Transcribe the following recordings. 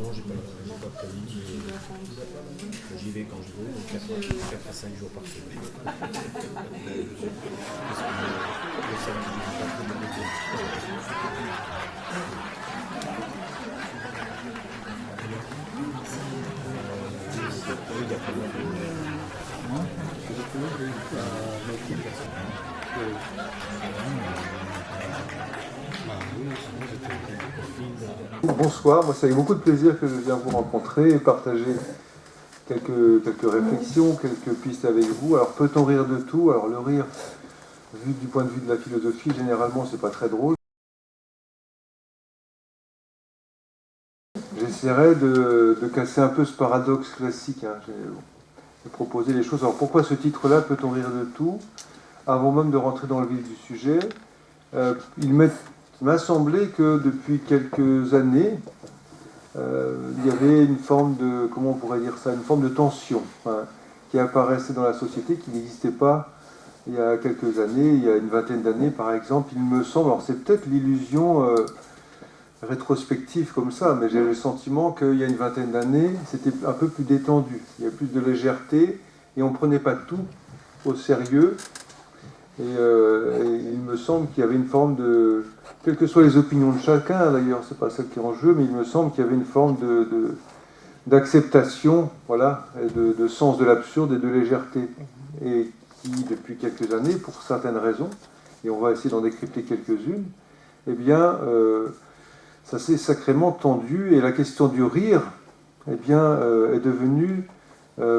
non, j'ai pas prévu, mais j'y vais quand je veux, donc 4 à 5 jours par semaine. Parce que le samedi, je n'ai pas trop de métier. Oui, il y a pas mal Bonsoir, moi c'est avec beaucoup de plaisir que je viens vous rencontrer et partager quelques réflexions, quelques pistes avec vous. Alors peut-on rire de tout? Alors le rire, vu du point de vue de la philosophie, généralement c'est pas très drôle. J'essaierai de casser un peu ce paradoxe classique. De proposer les choses. Alors pourquoi ce titre-là, peut-on rire de tout? Avant même de rentrer dans le vif du sujet, il m'a semblé que depuis quelques années, il y avait une forme de, comment on pourrait dire ça, une forme de tension qui apparaissait dans la société, qui n'existait pas il y a quelques années, il y a une vingtaine d'années par exemple, il me semble, alors c'est peut-être l'illusion rétrospective comme ça, mais j'ai le sentiment qu'il y a une vingtaine d'années, c'était un peu plus détendu, il y avait plus de légèreté, et on ne prenait pas tout au sérieux, et il me semble qu'il y avait une forme de, quelles que soient les opinions de chacun, d'ailleurs, c'est pas ça qui est en jeu, mais il me semble qu'il y avait une forme d'acceptation, voilà, et de sens de l'absurde et de légèreté, et qui, depuis quelques années, pour certaines raisons, et on va essayer d'en décrypter quelques-unes, eh bien, ça s'est sacrément tendu, et la question du rire, eh bien, est devenue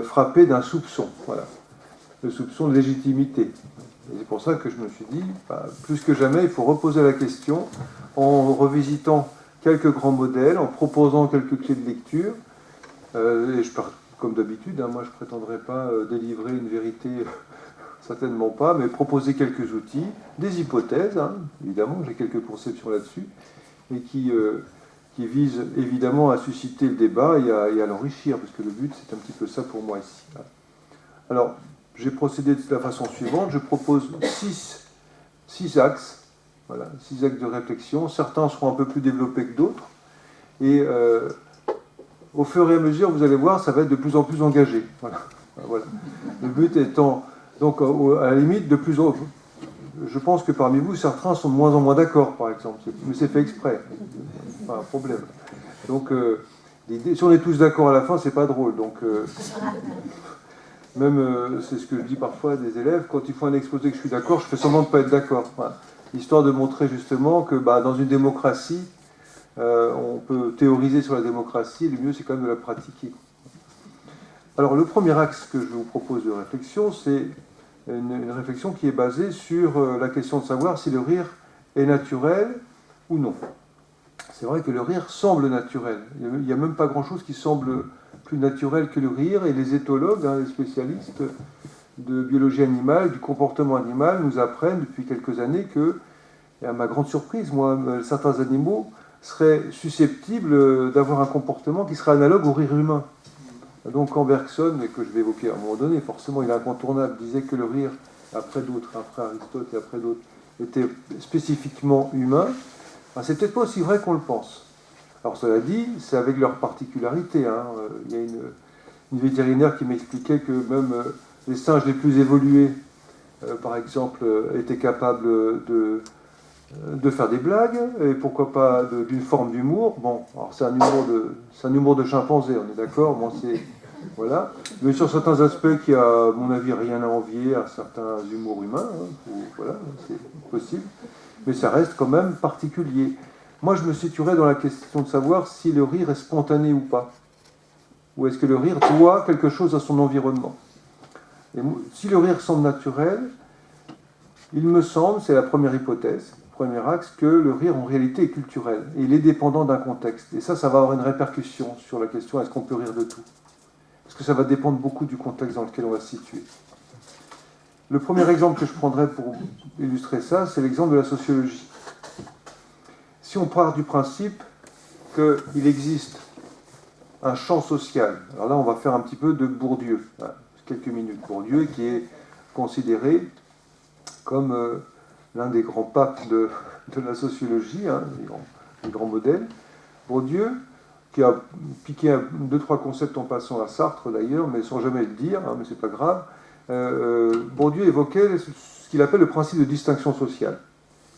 frappée d'un soupçon, voilà, le soupçon de légitimité. Et c'est pour ça que je me suis dit, plus que jamais, il faut reposer la question en revisitant quelques grands modèles, en proposant quelques clés de lecture. Et je pars comme d'habitude, moi je ne prétendrai pas délivrer une vérité, certainement pas, mais proposer quelques outils, des hypothèses, évidemment, j'ai quelques conceptions là-dessus, et qui visent évidemment à susciter le débat et à l'enrichir, parce que le but c'est un petit peu ça pour moi ici. Alors, j'ai procédé de la façon suivante, je propose 6 axes, voilà, 6 axes de réflexion, certains seront un peu plus développés que d'autres, et au fur et à mesure, vous allez voir, ça va être de plus en plus engagé. Voilà. Voilà. Le but étant, donc à la limite, de plus en plus, je pense que parmi vous, certains sont de moins en moins d'accord, par exemple, mais c'est fait exprès, pas un problème. Donc, si on est tous d'accord à la fin, c'est pas drôle, donc... Même, c'est ce que je dis parfois à des élèves, quand ils font un exposé que je suis d'accord, je fais semblant de ne pas être d'accord. Voilà. Histoire de montrer justement que dans une démocratie, on peut théoriser sur la démocratie, et le mieux c'est quand même de la pratiquer. Alors le premier axe que je vous propose de réflexion, c'est une réflexion qui est basée sur la question de savoir si le rire est naturel ou non. C'est vrai que le rire semble naturel. Il n'y a même pas grand-chose qui semble plus naturel que le rire, et les éthologues, les spécialistes de biologie animale, du comportement animal, nous apprennent depuis quelques années que, et à ma grande surprise, moi, certains animaux seraient susceptibles d'avoir un comportement qui serait analogue au rire humain. Donc quand Bergson, et que je vais évoquer à un moment donné, forcément il est incontournable, disait que le rire, après d'autres, après Aristote et après d'autres, était spécifiquement humain, c'est peut-être pas aussi vrai qu'on le pense. Alors cela dit, c'est avec leur particularité. Il y a une vétérinaire qui m'expliquait que même les singes les plus évolués, par exemple, étaient capables de faire des blagues, et pourquoi pas d'une forme d'humour. Bon, alors c'est un humour de chimpanzé, on est d'accord. Bon, voilà. Mais sur certains aspects qui a, à mon avis, rien à envier à certains humours humains, voilà, c'est possible. Mais ça reste quand même particulier. Moi, je me situerais dans la question de savoir si le rire est spontané ou pas. Ou est-ce que le rire doit quelque chose à son environnement? Et si le rire semble naturel, il me semble, c'est la première hypothèse, premier axe, que le rire en réalité est culturel. Et il est dépendant d'un contexte. Et ça va avoir une répercussion sur la question est-ce qu'on peut rire de tout? Parce que ça va dépendre beaucoup du contexte dans lequel on va se situer. Le premier exemple que je prendrais pour illustrer ça, c'est l'exemple de la sociologie. Si on part du principe qu'il existe un champ social, alors là on va faire un petit peu de Bourdieu, quelques minutes. Bourdieu qui est considéré comme l'un des grands papes de la sociologie, des grands modèles. Bourdieu qui a piqué 2-3 concepts en passant à Sartre d'ailleurs, mais sans jamais le dire, hein, mais c'est pas grave. Bourdieu évoquait ce qu'il appelle le principe de distinction sociale.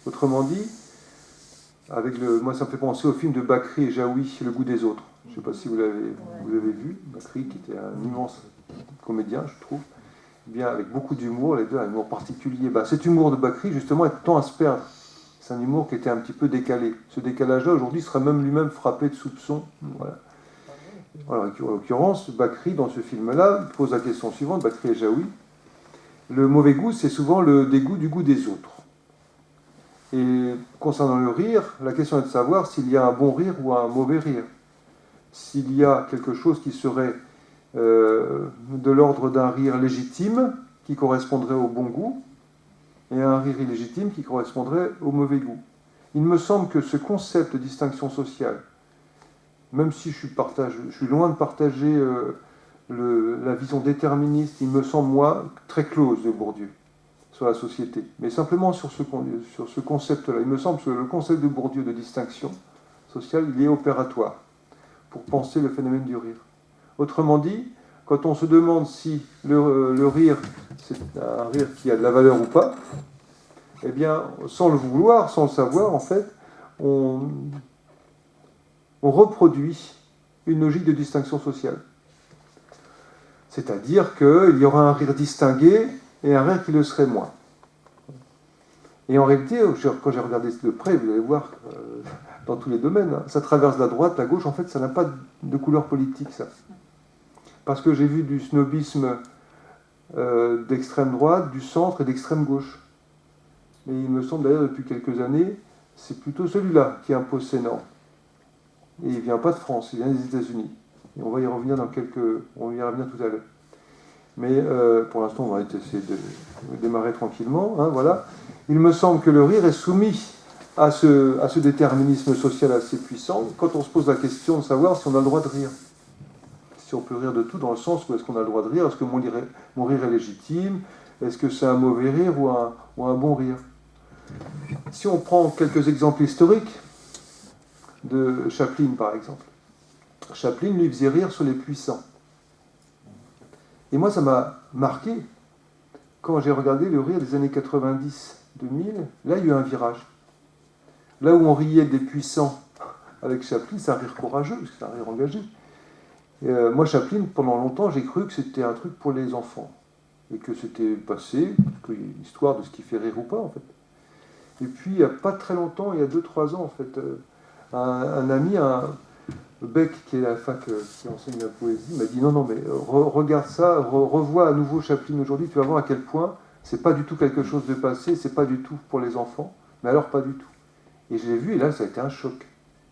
Autrement dit, moi ça me fait penser au film de Bakri et Jaoui, Le goût des autres. Je ne sais pas si vous l'avez vu, Bakri qui était un immense comédien, je trouve, bien avec beaucoup d'humour, les deux, un humour particulier. Cet humour de Bakri, justement, est tend à se perdre. C'est un humour qui était un petit peu décalé. Ce décalage-là, aujourd'hui, serait même lui-même frappé de soupçons. Voilà. Alors, en l'occurrence, Bakri, dans ce film-là, pose la question suivante, Bakri et Jaoui. Le mauvais goût, c'est souvent le dégoût du goût des autres. Et concernant le rire, la question est de savoir s'il y a un bon rire ou un mauvais rire. S'il y a quelque chose qui serait de l'ordre d'un rire légitime, qui correspondrait au bon goût, et un rire illégitime qui correspondrait au mauvais goût. Il me semble que ce concept de distinction sociale, même si je suis loin de partager la vision déterministe, il me semble, moi, très close de Bourdieu sur la société. Mais simplement sur ce concept-là. Il me semble que le concept de Bourdieu de distinction sociale, il est opératoire pour penser le phénomène du rire. Autrement dit, quand on se demande si le rire, c'est un rire qui a de la valeur ou pas, eh bien, sans le vouloir, sans le savoir, en fait, on reproduit une logique de distinction sociale. C'est-à-dire qu'il y aura un rire distingué et un rire qui le serait moins. Et en réalité, quand j'ai regardé de près, vous allez voir, dans tous les domaines, ça traverse la droite, la gauche, en fait, ça n'a pas de couleur politique, ça. Parce que j'ai vu du snobisme d'extrême droite, du centre et d'extrême gauche. Mais il me semble d'ailleurs, depuis quelques années, c'est plutôt celui-là qui impose ses normes. Et il ne vient pas de France, il vient des États-Unis. Et on va y revenir on va y revenir tout à l'heure. Mais pour l'instant, on va essayer de démarrer tranquillement. Hein, voilà. Il me semble que le rire est soumis à ce déterminisme social assez puissant quand on se pose la question de savoir si on a le droit de rire. Si on peut rire de tout, dans le sens où est-ce qu'on a le droit de rire, est-ce que mon rire est légitime, est-ce que c'est un mauvais rire ou un bon rire. Si on prend quelques exemples historiques de Chaplin, par exemple. Chaplin lui faisait rire sur les puissants. Et moi, ça m'a marqué quand j'ai regardé le rire des années 90, 2000. Là, il y a eu un virage. Là où on riait des puissants avec Chaplin, c'est un rire courageux, parce que c'est un rire engagé. Et moi, Chaplin, pendant longtemps, j'ai cru que c'était un truc pour les enfants. Et que c'était passé, qu'il y a une histoire de ce qui fait rire ou pas, en fait. Et puis, il n'y a pas très longtemps, il y a 2-3 ans, en fait, un ami, Beck, qui est à la fac, qui enseigne la poésie, m'a dit non, mais regarde ça, revois à nouveau Chaplin aujourd'hui, tu vas voir à quel point c'est pas du tout quelque chose de passé, c'est pas du tout pour les enfants, mais alors pas du tout. Et je l'ai vu, et là, ça a été un choc.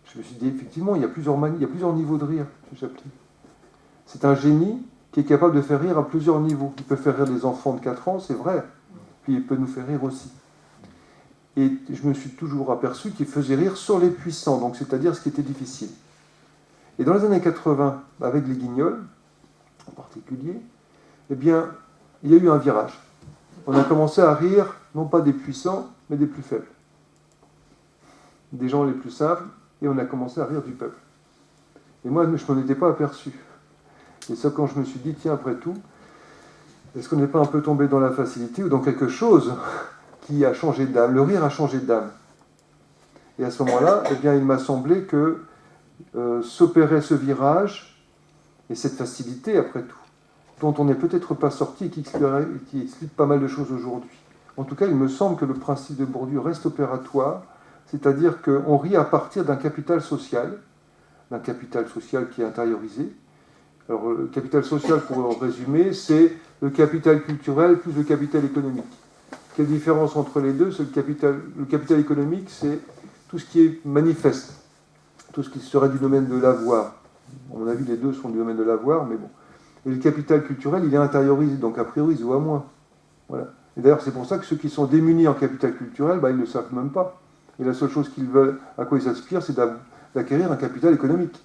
Je me suis dit, effectivement, il y a plusieurs niveaux de rire chez Chaplin. C'est un génie qui est capable de faire rire à plusieurs niveaux. Il peut faire rire des enfants de 4 ans, c'est vrai, puis il peut nous faire rire aussi. Et je me suis toujours aperçu qu'il faisait rire sur les puissants, donc c'est-à-dire ce qui était difficile. Et dans les années 80, avec les Guignols, en particulier, eh bien, il y a eu un virage. On a commencé à rire, non pas des puissants, mais des plus faibles. Des gens les plus simples, et on a commencé à rire du peuple. Et moi, je ne m'en étais pas aperçu. Et ça, quand je me suis dit, tiens, après tout, est-ce qu'on n'est pas un peu tombé dans la facilité ou dans quelque chose qui a changé d'âme? Le rire a changé d'âme. Et à ce moment-là, eh bien, il m'a semblé que s'opérait ce virage et cette facilité, après tout, dont on n'est peut-être pas sorti et qui explique pas mal de choses aujourd'hui. En tout cas, il me semble que le principe de Bourdieu reste opératoire, c'est-à-dire qu'on rit à partir d'un capital social qui est intériorisé. Alors, le capital social, pour résumer, c'est le capital culturel plus le capital économique. Quelle différence entre les deux? C'est le capital économique, c'est tout ce qui est manifeste, tout ce qui serait du domaine de l'avoir. À mon avis, les deux sont du domaine de l'avoir, mais bon. Et le capital culturel, il est intériorisé, donc a priori, il se voit moins. Voilà. Et d'ailleurs, c'est pour ça que ceux qui sont démunis en capital culturel, ils ne le savent même pas. Et la seule chose qu'ils veulent, à quoi ils aspirent, c'est d'acquérir un capital économique.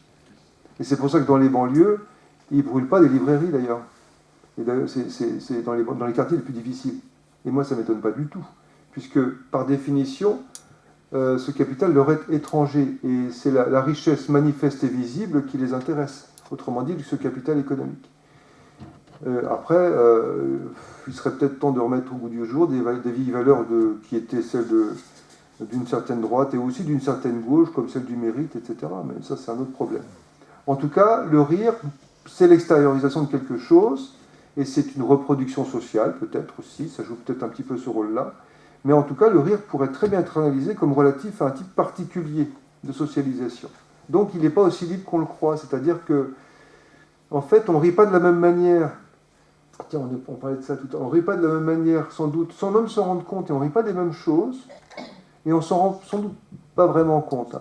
Et c'est pour ça que dans les banlieues, ils ne brûlent pas des librairies, d'ailleurs. Et d'ailleurs, c'est dans les quartiers les plus difficiles. Et moi, ça ne m'étonne pas du tout. Puisque, par définition, ce capital leur est étranger. Et c'est la richesse manifeste et visible qui les intéresse. Autrement dit, ce capital économique. Après, il serait peut-être temps de remettre au goût du jour des vieilles valeurs qui étaient celles d'une certaine droite et aussi d'une certaine gauche, comme celle du mérite, etc. Mais ça, c'est un autre problème. En tout cas, le rire, c'est l'extériorisation de quelque chose, et c'est une reproduction sociale, peut-être aussi, ça joue peut-être un petit peu ce rôle-là. Mais en tout cas, le rire pourrait très bien être analysé comme relatif à un type particulier de socialisation. Donc, il n'est pas aussi libre qu'on le croit, c'est-à-dire que, en fait, on ne rit pas de la même manière. Tiens, on parlait de ça tout à l'heure. On ne rit pas de la même manière, sans doute, sans même se rendre compte, et on ne rit pas des mêmes choses, et on s'en rend sans doute pas vraiment compte,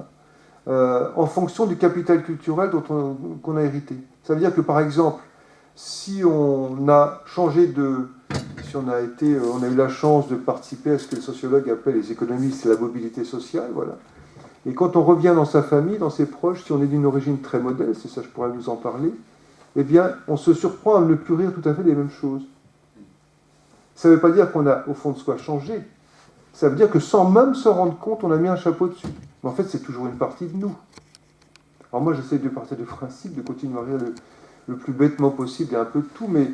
en fonction du capital culturel qu'on a hérité. Ça veut dire que, par exemple, si on a changé si on a eu la chance de participer à ce que les sociologues appellent les économistes la mobilité sociale, voilà. Et quand on revient dans sa famille, dans ses proches, si on est d'une origine très modeste, et ça je pourrais vous en parler, eh bien, on se surprend à ne plus rire tout à fait des mêmes choses. Ça ne veut pas dire qu'on a, au fond de soi, changé. Ça veut dire que sans même se rendre compte, on a mis un chapeau dessus. Mais en fait, c'est toujours une partie de nous. Alors moi, j'essaie de partir du principe de continuer à rire le plus bêtement possible et un peu de tout, mais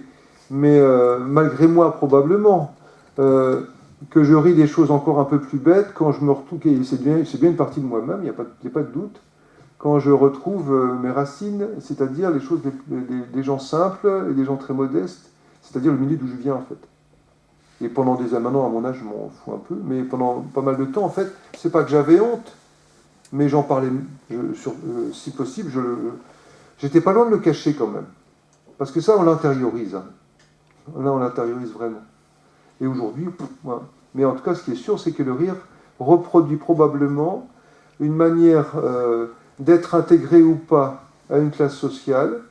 malgré moi, probablement, que je ris des choses encore un peu plus bêtes quand je me retrouve, c'est bien une partie de moi-même, il n'y a pas de doute, quand je retrouve mes racines, c'est-à-dire les choses des gens simples et des gens très modestes, c'est-à-dire le milieu d'où je viens, en fait. Et pendant des années, maintenant, à mon âge, je m'en fous un peu, mais pendant pas mal de temps, en fait, c'est pas que j'avais honte, mais j'en parlais, si possible, j'étais pas loin de le cacher quand même. Parce que ça, on l'intériorise. Hein. Là, on l'intériorise vraiment. Et aujourd'hui, voilà. Mais en tout cas, ce qui est sûr, c'est que le rire reproduit probablement une manière d'être intégré ou pas à une classe sociale,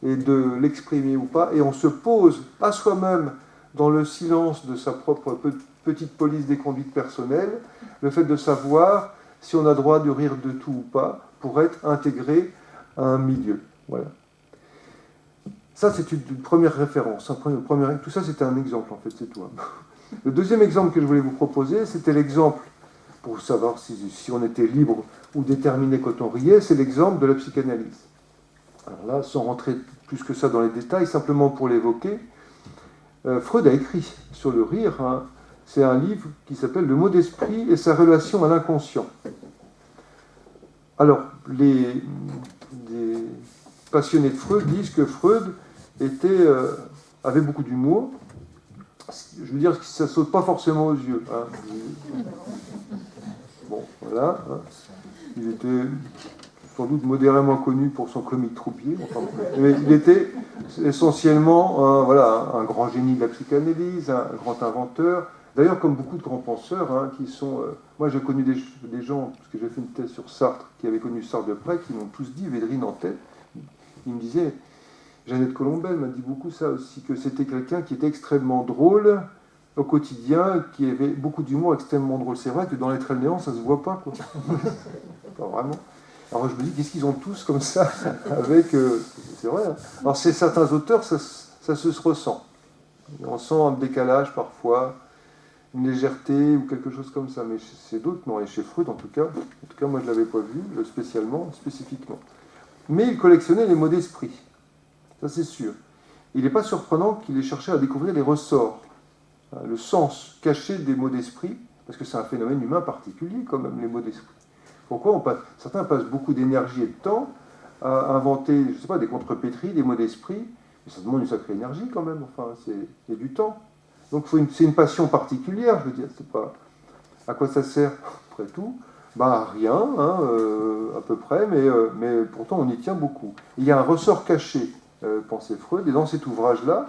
et de l'exprimer ou pas, et on se pose à soi-même, dans le silence de sa propre petite police des conduites personnelles, le fait de savoir si on a droit de rire de tout ou pas, pour être intégré à un milieu. Voilà. Ça, c'est une première référence. Tout ça, c'était un exemple, en fait, c'est tout. Le deuxième exemple que je voulais vous proposer, c'était l'exemple, pour savoir si on était libre ou déterminé quand on riait, c'est l'exemple de la psychanalyse. Alors là, sans rentrer plus que ça dans les détails, simplement pour l'évoquer, Freud a écrit sur le rire, hein, c'est un livre qui s'appelle Le mot d'esprit et sa relation à l'inconscient. Alors, les passionnés de Freud disent que Freud avait beaucoup d'humour. Je veux dire que ça ne saute pas forcément aux yeux. Hein. Bon, voilà. Hein. Il était sans doute modérément connu pour son comique troupier. Enfin, mais il était essentiellement un grand génie de la psychanalyse, un grand inventeur. D'ailleurs, comme beaucoup de grands penseurs, hein, qui sont... moi, j'ai connu des gens, parce que j'ai fait une thèse sur Sartre, qui avaient connu Sartre de près, qui m'ont tous dit, Védrine en tête, ils me disaient, Jeannette Colombel m'a dit beaucoup ça aussi, que c'était quelqu'un qui était extrêmement drôle au quotidien, qui avait beaucoup d'humour, extrêmement drôle. C'est vrai que dans l'être et le néant, ça ne se voit pas, quoi. Pas vraiment. Alors je me dis, qu'est-ce qu'ils ont tous comme ça avec... c'est vrai. Hein. Alors chez certains auteurs, ça se ressent. On sent un décalage parfois, une légèreté ou quelque chose comme ça. Mais chez d'autres, non. Et chez Freud, en tout cas moi je ne l'avais pas vu spécifiquement. Mais il collectionnait les mots d'esprit. Ça c'est sûr. Il n'est pas surprenant qu'il ait cherché à découvrir les ressorts, hein, le sens caché des mots d'esprit, parce que c'est un phénomène humain particulier quand même, les mots d'esprit. Pourquoi certains passent beaucoup d'énergie et de temps à inventer, je ne sais pas, des contrepétries, des mots d'esprit, mais ça demande une sacrée énergie quand même, enfin, c'est du temps. Donc c'est une passion particulière, je veux dire, c'est pas... À quoi ça sert, après tout? Ben rien, hein, à peu près, mais pourtant on y tient beaucoup. Il y a un ressort caché, pensait Freud, et dans cet ouvrage-là,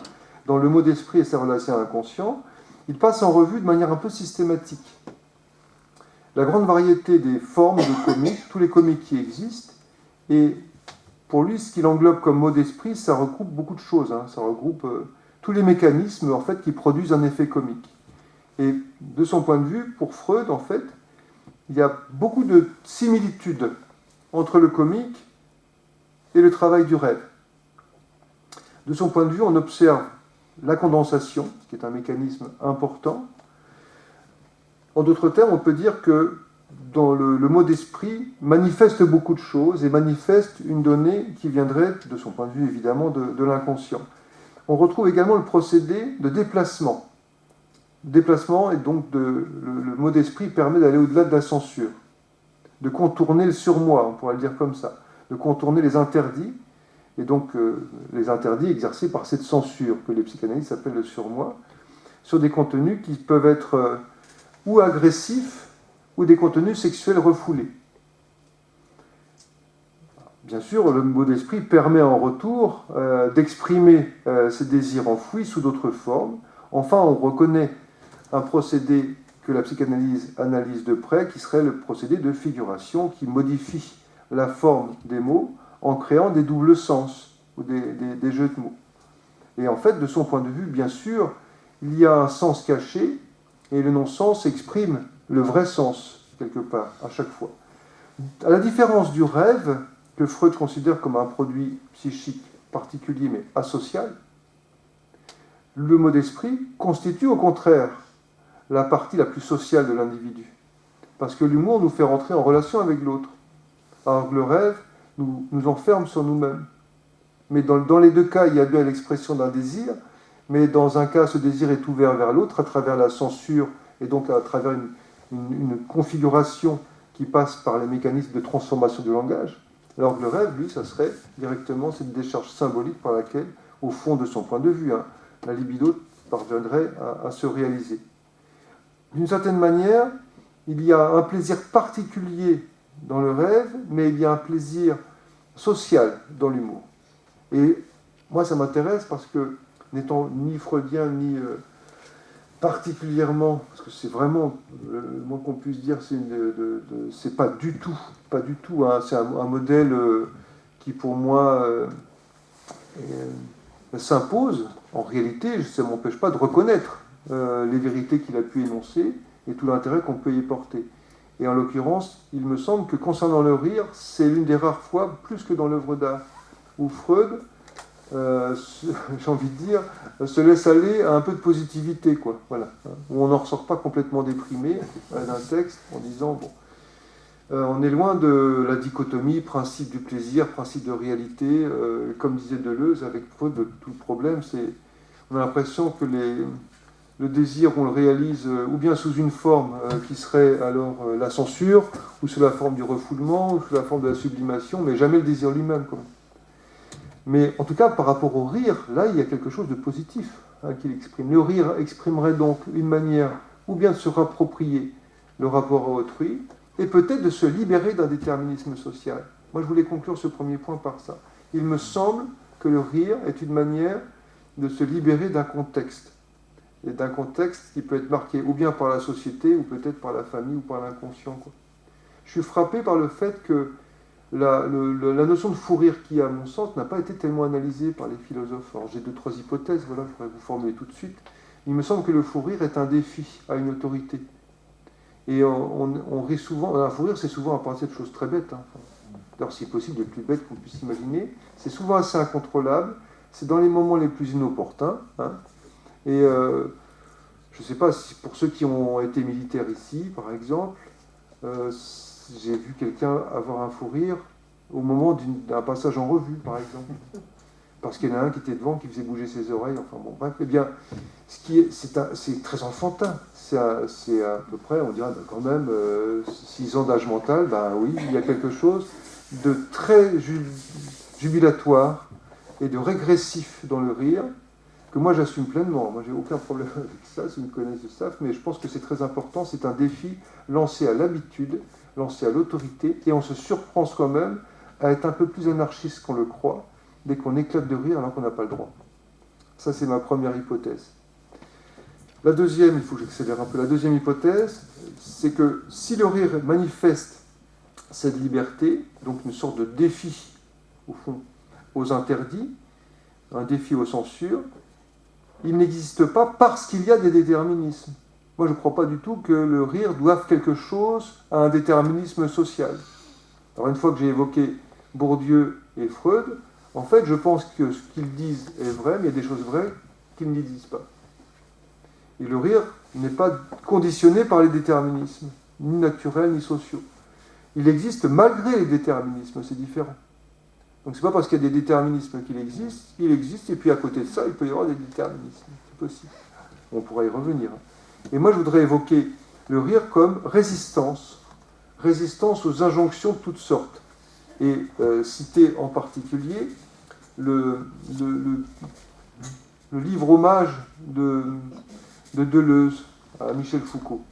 dans le mot d'esprit et sa relation à l'inconscient, il passe en revue de manière un peu systématique la grande variété des formes de comiques, tous les comiques qui existent, et pour lui, ce qu'il englobe comme mot d'esprit, ça regroupe beaucoup de choses, hein, ça regroupe tous les mécanismes en fait, qui produisent un effet comique. Et de son point de vue, pour Freud, en fait, il y a beaucoup de similitudes entre le comique et le travail du rêve. De son point de vue, on observe la condensation, ce qui est un mécanisme important. En d'autres termes, on peut dire que dans le mot d'esprit, manifeste beaucoup de choses et manifeste une donnée qui viendrait, de son point de vue évidemment, de l'inconscient. On retrouve également le procédé de déplacement. Déplacement, et donc le mot d'esprit permet d'aller au-delà de la censure, de contourner le surmoi, on pourrait le dire comme ça, de contourner les interdits, et donc les interdits exercés par cette censure que les psychanalystes appellent le surmoi, sur des contenus qui peuvent être ou agressifs ou des contenus sexuels refoulés. Bien sûr, le mot d'esprit permet en retour d'exprimer ces désirs enfouis sous d'autres formes. Enfin, on reconnaît un procédé que la psychanalyse analyse de près, qui serait le procédé de figuration, qui modifie la forme des mots en créant des doubles sens ou des jeux de mots. Et en fait, de son point de vue, bien sûr, il y a un sens caché, et le non-sens exprime le vrai sens, quelque part, à chaque fois. À la différence du rêve, que Freud considère comme un produit psychique particulier, mais asocial, le mot d'esprit constitue au contraire la partie la plus sociale de l'individu. Parce que l'humour nous fait rentrer en relation avec l'autre. Alors que le rêve nous enferme sur nous-mêmes. Mais dans les deux cas, il y a bien l'expression d'un désir, mais dans un cas, ce désir est ouvert vers l'autre à travers la censure et donc à travers une configuration qui passe par les mécanismes de transformation du langage. Alors que le rêve, lui, ça serait directement cette décharge symbolique par laquelle, au fond de son point de vue, la libido parviendrait à se réaliser. D'une certaine manière, il y a un plaisir particulier dans le rêve, mais il y a un plaisir social dans l'humour. Et moi, ça m'intéresse parce que, n'étant ni freudien, ni particulièrement, parce que c'est vraiment, le moins qu'on puisse dire, c'est pas du tout, hein, c'est un modèle qui pour moi s'impose. En réalité, ça ne m'empêche pas de reconnaître les vérités qu'il a pu énoncer et tout l'intérêt qu'on peut y porter. Et en l'occurrence, il me semble que concernant le rire, c'est l'une des rares fois, plus que dans l'œuvre d'art, où Freud, j'ai envie de dire, se laisse aller à un peu de positivité, quoi. Voilà. Où on n'en ressort pas complètement déprimé d'un texte en disant, bon, on est loin de la dichotomie, principe du plaisir, principe de réalité. Comme disait Deleuze, avec Freud, tout le problème, c'est on a l'impression que le désir, on le réalise ou bien sous une forme qui serait alors la censure, ou sous la forme du refoulement, ou sous la forme de la sublimation, mais jamais le désir lui-même, quoi. Mais en tout cas, par rapport au rire, là, il y a quelque chose de positif qu'il exprime. Le rire exprimerait donc une manière ou bien de se rapproprier le rapport à autrui, et peut-être de se libérer d'un déterminisme social. Moi, je voulais conclure ce premier point par ça. Il me semble que le rire est une manière de se libérer d'un contexte, et d'un contexte qui peut être marqué ou bien par la société, ou peut-être par la famille, ou par l'inconscient, quoi. Je suis frappé par le fait que la notion de fou rire qui, à mon sens, n'a pas été tellement analysée par les philosophes. Alors j'ai 2-3 hypothèses, voilà, je pourrais vous formuler tout de suite. Il me semble que le fou rire est un défi à une autorité. Et on rit souvent, un fou rire c'est souvent à partir de choses très bêtes, hein. Alors si possible, les plus bêtes qu'on puisse imaginer. C'est souvent assez incontrôlable, c'est dans les moments les plus inopportuns, hein. Et je ne sais pas si pour ceux qui ont été militaires ici, par exemple, j'ai vu quelqu'un avoir un fou rire au moment d'un passage en revue, par exemple. Parce qu'il y en a un qui était devant, qui faisait bouger ses oreilles, enfin bon, bref. Eh bien, c'est très enfantin. C'est à peu près, on dirait, quand même, 6 ans d'âge mental, ben oui, il y a quelque chose de très jubilatoire et de régressif dans le rire, que moi j'assume pleinement. Moi j'ai aucun problème avec ça, ceux qui me connaissent le savent, mais je pense que c'est très important, c'est un défi lancé à l'habitude, lancé à l'autorité, et on se surprend soi-même à être un peu plus anarchiste qu'on le croit, dès qu'on éclate de rire alors qu'on n'a pas le droit. Ça c'est ma première hypothèse. La deuxième, il faut que j'accélère un peu, la deuxième hypothèse, c'est que si le rire manifeste cette liberté, donc une sorte de défi, au fond, aux interdits, un défi aux censures, il n'existe pas parce qu'il y a des déterminismes. Moi, je ne crois pas du tout que le rire doive quelque chose à un déterminisme social. Alors, une fois que j'ai évoqué Bourdieu et Freud, en fait, je pense que ce qu'ils disent est vrai, mais il y a des choses vraies qu'ils ne disent pas. Et le rire n'est pas conditionné par les déterminismes. ni naturels, ni sociaux. Il existe malgré les déterminismes, c'est différent. Donc c'est pas parce qu'il y a des déterminismes qu'il existe, et puis à côté de ça, il peut y avoir des déterminismes. C'est possible. On pourra y revenir. Et moi, je voudrais évoquer le rire comme résistance aux injonctions de toutes sortes. Et citer en particulier le livre hommage de Deleuze à Michel Foucault.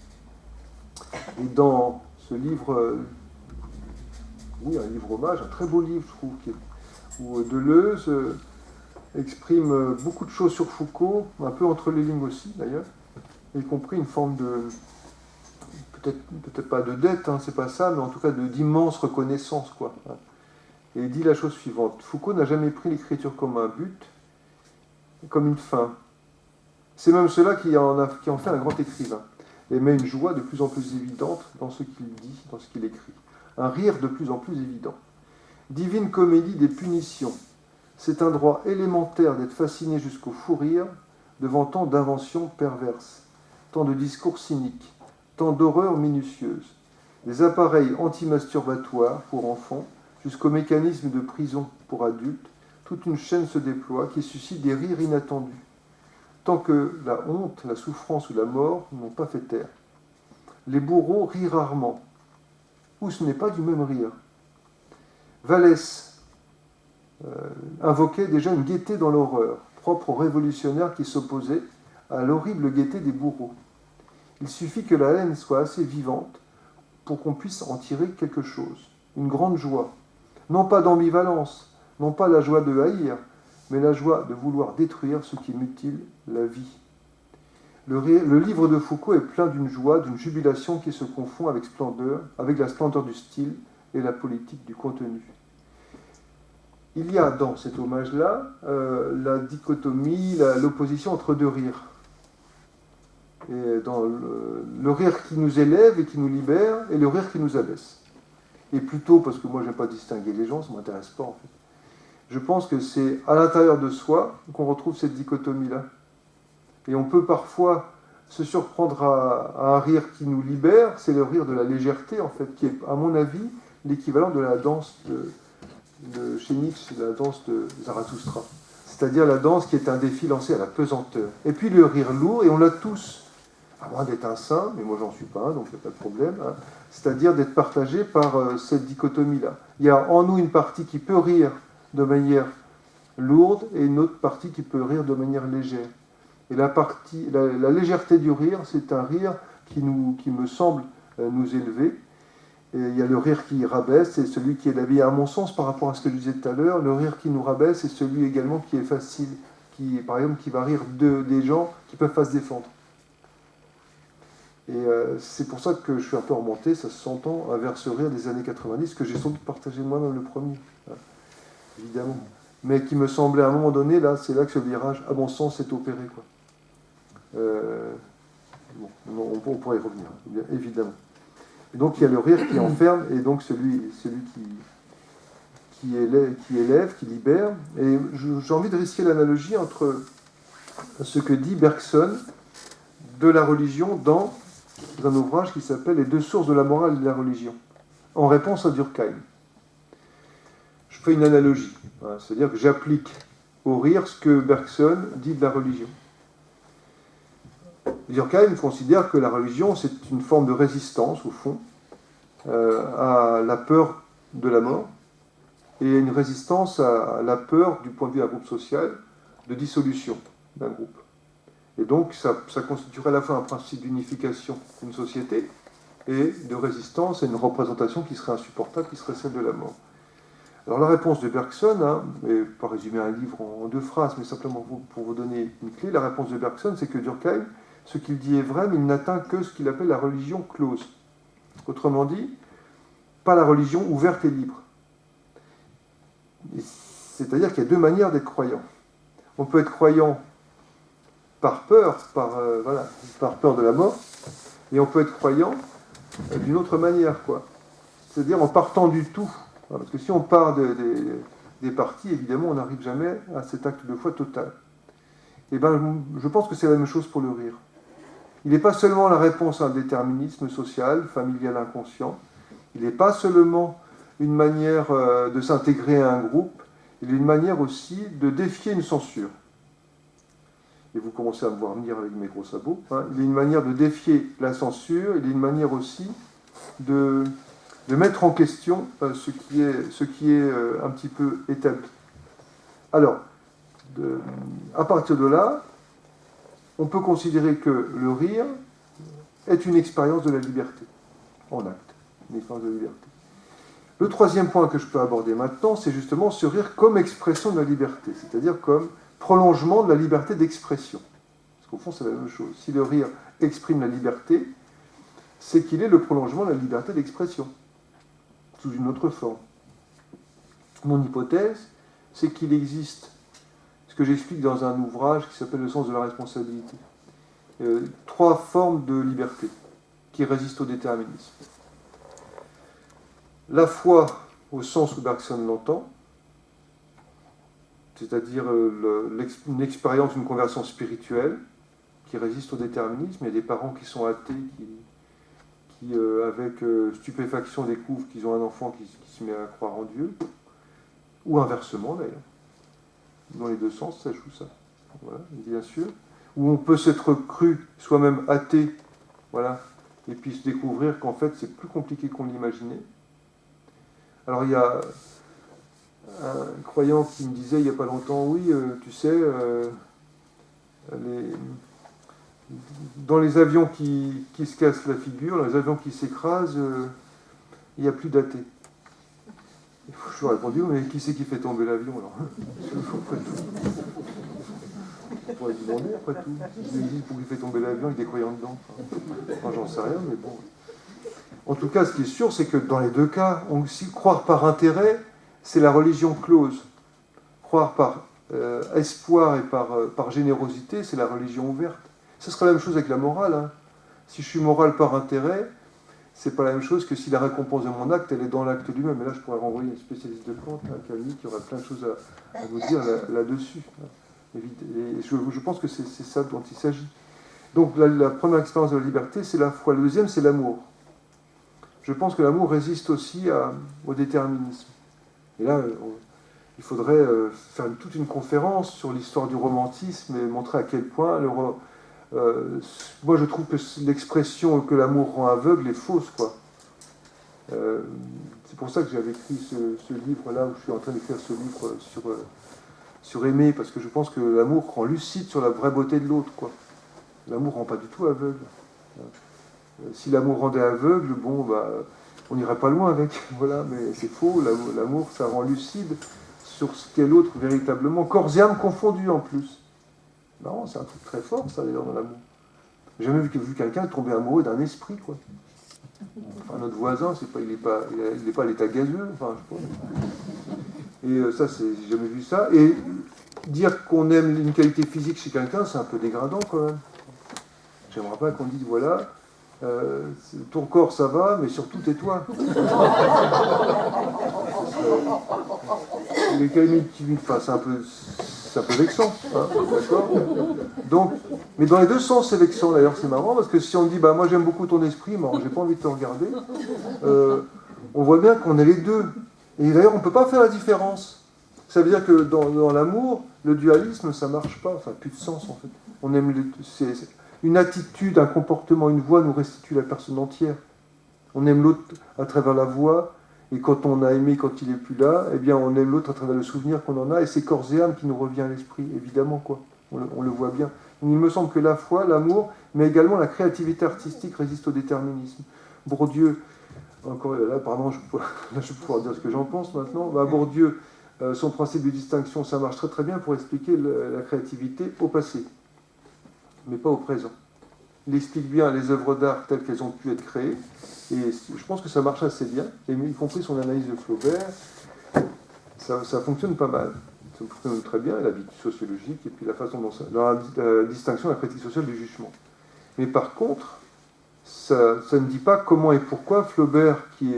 Et dans ce livre, oui, un livre hommage, un très beau livre, je trouve, où Deleuze exprime beaucoup de choses sur Foucault, un peu entre les lignes aussi, d'ailleurs, y compris une forme de, peut-être pas de dette, hein, c'est pas ça, mais en tout cas d'immense reconnaissance, quoi. Et il dit la chose suivante: Foucault n'a jamais pris l'écriture comme un but, comme une fin. C'est même cela qui en fait un grand écrivain, et met une joie de plus en plus évidente dans ce qu'il dit, dans ce qu'il écrit. Un rire de plus en plus évident. Divine comédie des punitions. C'est un droit élémentaire d'être fasciné jusqu'au fou rire devant tant d'inventions perverses, tant de discours cyniques, tant d'horreurs minutieuses. Des appareils anti-masturbatoires pour enfants jusqu'aux mécanismes de prison pour adultes, toute une chaîne se déploie qui suscite des rires inattendus, tant que la honte, la souffrance ou la mort n'ont pas fait taire. Les bourreaux rient rarement, ou ce n'est pas du même rire. Vallès invoquait déjà une gaieté dans l'horreur, propre aux révolutionnaires qui s'opposaient à l'horrible gaieté des bourreaux. Il suffit que la haine soit assez vivante pour qu'on puisse en tirer quelque chose, une grande joie. Non pas d'ambivalence, non pas la joie de haïr, mais la joie de vouloir détruire ce qui mutile la vie. Le livre de Foucault est plein d'une joie, d'une jubilation qui se confond avec la splendeur du style et la politique du contenu. Il y a dans cet hommage-là la dichotomie, l'opposition entre deux rires. Et dans le rire qui nous élève et qui nous libère, et le rire qui nous abaisse. Et plutôt, parce que moi je n'aime pas distinguer les gens, ça ne m'intéresse pas en fait. Je pense que c'est à l'intérieur de soi qu'on retrouve cette dichotomie-là. Et on peut parfois se surprendre à un rire qui nous libère, c'est le rire de la légèreté en fait, qui est à mon avis l'équivalent de la danse de chez Nietzsche, la danse de Zarathustra. C'est-à-dire la danse qui est un défi lancé à la pesanteur. Et puis le rire lourd, et on l'a tous, à moins d'être un saint, mais moi j'en suis pas un, donc il n'y a pas de problème, hein. C'est-à-dire d'être partagé par cette dichotomie-là. Il y a en nous une partie qui peut rire de manière lourde et une autre partie qui peut rire de manière légère. Et la légèreté du rire, c'est un rire qui me semble nous élever. Et il y a le rire qui rabaisse, c'est celui qui est la vie. À mon sens, par rapport à ce que je disais tout à l'heure, le rire qui nous rabaisse, c'est celui également qui est facile, par exemple, qui va rire des gens qui peuvent pas se défendre. Et c'est pour ça que je suis un peu remonté, ça se s'entend, vers ce rire des années 90, que j'ai sans doute partagé moi-même le premier, hein, évidemment. Mais qui me semblait à un moment donné, là, c'est là que ce virage, à mon sens, s'est opéré, quoi. On pourrait y revenir, bien, évidemment. Et donc il y a le rire qui enferme, et donc celui qui élève, qui libère. Et j'ai envie de risquer l'analogie entre ce que dit Bergson de la religion dans un ouvrage qui s'appelle « Les deux sources de la morale et de la religion », en réponse à Durkheim. Je fais une analogie, hein, c'est-à-dire que j'applique au rire ce que Bergson dit de la religion. Durkheim considère que la religion, c'est une forme de résistance, au fond, à la peur de la mort, et une résistance à la peur, du point de vue d'un groupe social, de dissolution d'un groupe. Et donc, ça constituerait à la fois un principe d'unification d'une société et de résistance à une représentation qui serait insupportable, qui serait celle de la mort. Alors, la réponse de Bergson, hein, et pas résumer un livre en 2 phrases, mais simplement pour vous donner une clé, la réponse de Bergson, c'est que Durkheim, ce qu'il dit est vrai, mais il n'atteint que ce qu'il appelle la religion close. Autrement dit, pas la religion ouverte et libre. C'est-à-dire qu'il y a 2 manières d'être croyant. On peut être croyant par peur, par peur de la mort, et on peut être croyant d'une autre manière, quoi. C'est-à-dire en partant du tout. Parce que si on part des parties, évidemment, on n'arrive jamais à cet acte de foi total. Et ben, je pense que c'est la même chose pour le rire. Il n'est pas seulement la réponse à un déterminisme social, familial, inconscient. Il n'est pas seulement une manière de s'intégrer à un groupe. Il est une manière aussi de défier une censure. Et vous commencez à me voir venir avec mes gros sabots. Hein. Il est une manière de défier la censure. Il est une manière aussi de mettre en question ce qui est un petit peu établi. Alors, à partir de là, on peut considérer que le rire est une expérience de la liberté, en acte, une expérience de la liberté. Le troisième point que je peux aborder maintenant, c'est justement ce rire comme expression de la liberté, c'est-à-dire comme prolongement de la liberté d'expression. Parce qu'au fond, c'est la même chose. Si le rire exprime la liberté, c'est qu'il est le prolongement de la liberté d'expression, sous une autre forme. Mon hypothèse, c'est qu'il existe ce que j'explique dans un ouvrage qui s'appelle Le sens de la responsabilité. 3 formes de liberté qui résistent au déterminisme. La foi au sens où Bergson l'entend, c'est-à-dire une expérience, une conversion spirituelle qui résiste au déterminisme. Il y a des parents qui sont athées, qui avec stupéfaction découvrent qu'ils ont un enfant qui se met à croire en Dieu, ou inversement d'ailleurs. Dans les deux sens, ça joue ça. Voilà, bien sûr. Où on peut s'être cru soi-même athée, voilà, et puis se découvrir qu'en fait c'est plus compliqué qu'on l'imaginait. Alors il y a un croyant qui me disait il n'y a pas longtemps, oui, tu sais, dans les avions qui se cassent la figure, dans les avions qui s'écrasent, il n'y a plus d'athées. Je lui ai répondu, mais qui c'est qui fait tomber l'avion alors? On pourrait demander après tout. Ils me disent pourquoi il fait tomber l'avion avec des croyants dedans. Enfin, j'en sais rien, mais bon. En tout cas, ce qui est sûr, c'est que dans les deux cas, si croire par intérêt, c'est la religion close. Croire par espoir et par générosité, c'est la religion ouverte. Ce sera la même chose avec la morale. Hein. Si je suis moral par intérêt, c'est pas la même chose que si la récompense de mon acte, elle est dans l'acte lui-même. Et là, je pourrais renvoyer une spécialiste de Kant, Calmy, qui aurait plein de choses à vous dire là-dessus. Et je pense que c'est ça dont il s'agit. Donc, la première expérience de la liberté, c'est la foi. Le deuxième, c'est l'amour. Je pense que l'amour résiste aussi au déterminisme. Et là, il faudrait faire toute une conférence sur l'histoire du romantisme et montrer à quel point moi je trouve que l'expression que l'amour rend aveugle est fausse, quoi. C'est pour ça que j'avais écrit ce livre-là, où je suis en train d'écrire ce livre sur aimer, parce que je pense que l'amour rend lucide sur la vraie beauté de l'autre, quoi. L'amour rend pas du tout aveugle. Si l'amour rendait aveugle, bon, bah, on n'irait pas loin avec, voilà, mais c'est faux, l'amour, ça rend lucide sur ce qu'est l'autre véritablement, corps et âme confondus en plus. Non, c'est un truc très fort, ça, d'ailleurs, dans l'amour. J'ai jamais vu quelqu'un tomber amoureux d'un esprit, quoi. Enfin, notre voisin, il n'est pas à l'état gazeux, enfin, je sais pas. Et ça, j'ai jamais vu ça. Et dire qu'on aime une qualité physique chez quelqu'un, c'est un peu dégradant, quand même. J'aimerais pas qu'on dise, voilà, ton corps, ça va, mais surtout, tais-toi. Les qualités timides, enfin, c'est un peu vexant, hein, d'accord? Donc, mais dans les deux sens, c'est vexant, d'ailleurs, c'est marrant, parce que si on dit, bah, moi j'aime beaucoup ton esprit, mais j'ai pas envie de te regarder, on voit bien qu'on est les deux. Et d'ailleurs, on ne peut pas faire la différence. Ça veut dire que dans l'amour, le dualisme, ça marche pas, enfin, plus de sens, en fait. On aime une attitude, un comportement, une voix nous restitue la personne entière. On aime l'autre à travers la voix, et quand on a aimé, quand il n'est plus là, eh bien on aime l'autre à travers le souvenir qu'on en a, et c'est corps et âme qui nous revient à l'esprit, évidemment, quoi. On le voit bien. Donc, il me semble que la foi, l'amour, mais également la créativité artistique résiste au déterminisme. Bourdieu, encore là, pardon, je vais pouvoir dire ce que j'en pense maintenant. Bah, Bourdieu, son principe de distinction, ça marche très très bien pour expliquer la créativité au passé, mais pas au présent. Il explique bien les œuvres d'art telles qu'elles ont pu être créées, et je pense que ça marche assez bien, et y compris son analyse de Flaubert, ça fonctionne pas mal. Ça fonctionne très bien, la vie sociologique, et puis la façon dont ça... dans la distinction, la critique sociale du jugement. Mais par contre, ça ne dit pas comment et pourquoi Flaubert, qui